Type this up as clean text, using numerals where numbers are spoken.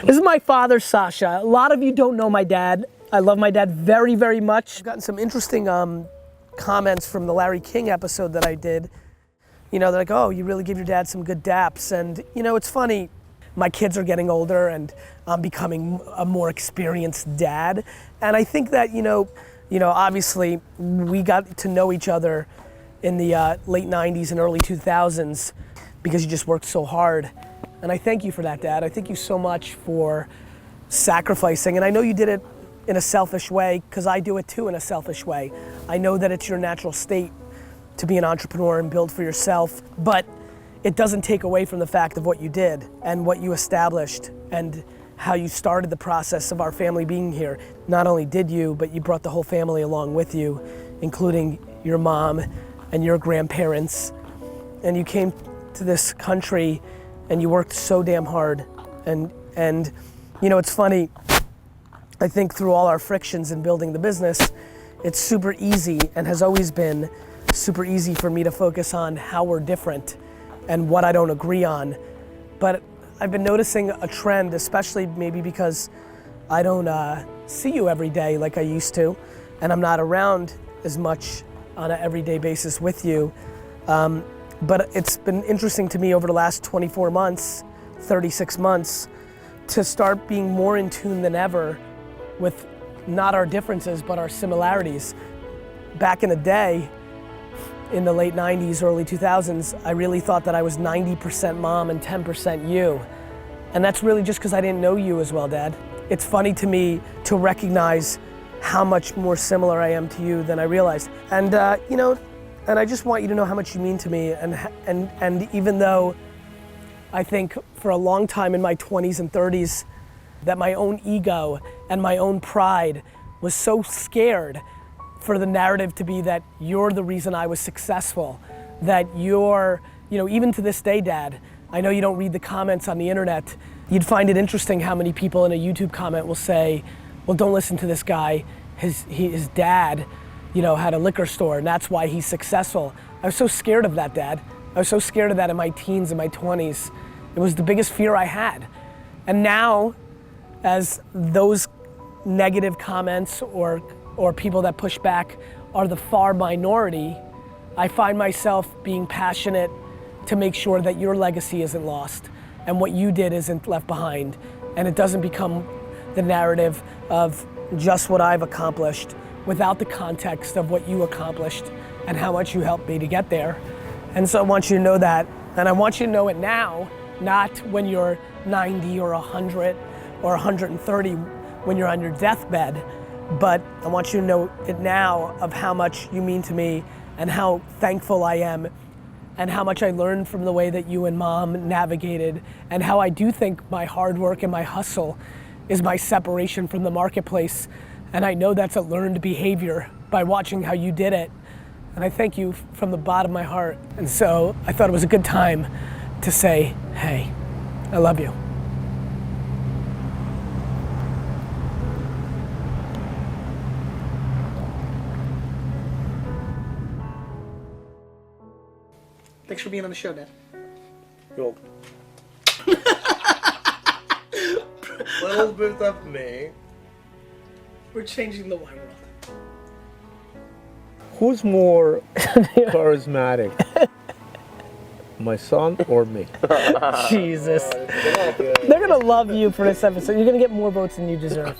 This is my father, Sasha. A lot of you don't know my dad. I love my dad very, very much. I've gotten some interesting comments from the Larry King episode that I did. You know, they're like, oh, you really give your dad some good daps. And you know, it's funny, my kids are getting older and I'm becoming a more experienced dad. And I think that, you know, obviously we got to know each other in the late 90s and early 2000s because you just worked so hard. And I thank you for that, Dad. I thank you so much for sacrificing. And I know you did it in a selfish way, because I do it too in a selfish way. I know that it's your natural state to be an entrepreneur and build for yourself, but it doesn't take away from the fact of what you did and what you established and how you started the process of our family being here. Not only did you, but you brought the whole family along with you, including your mom and your grandparents. And you came to this country and you worked so damn hard. And you know, it's funny, I think through all our frictions in building the business, it's super easy and has always been super easy for me to focus on how we're different and what I don't agree on. But I've been noticing a trend, especially maybe because I don't see you every day like I used to, and I'm not around as much on an everyday basis with you. But it's been interesting to me over the last 24 months, 36 months, to start being more in tune than ever with not our differences, but our similarities. Back in the day, in the late 90s, early 2000s, I really thought that I was 90% mom and 10% you. And that's really just because I didn't know you as well, Dad. It's funny to me to recognize how much more similar I am to you than I realized. And you know, and I just want you to know how much you mean to me. And even though I think for a long time in my 20s and 30s that my own ego and my own pride was so scared for the narrative to be that you're the reason I was successful, that you're, you know, even to this day, Dad, I know you don't read the comments on the internet. You'd find it interesting how many people in a YouTube comment will say, well, don't listen to this guy. His dad, you know, had a liquor store and that's why he's successful. I was so scared of that, Dad. I was so scared of that in my teens and my 20s. It was the biggest fear I had. And now, as those negative comments or people that push back are the far minority, I find myself being passionate to make sure that your legacy isn't lost and what you did isn't left behind, and it doesn't become the narrative of just what I've accomplished without the context of what you accomplished and how much you helped me to get there. And so I want you to know that, and I want you to know it now, not when you're 90 or 100 or 130 when you're on your deathbed, but I want you to know it now of how much you mean to me and how thankful I am and how much I learned from the way that you and Mom navigated, and how I do think my hard work and my hustle is my separation from the marketplace. And I know that's a learned behavior by watching how you did it. And I thank you from the bottom of my heart. And so I thought it was a good time to say, hey, I love you. Thanks for being on the show, Dad. You're little bit of me. We're changing the wine world. Who's more charismatic? My son or me? Jesus. They're gonna love you for this episode. You're gonna get more votes than you deserve.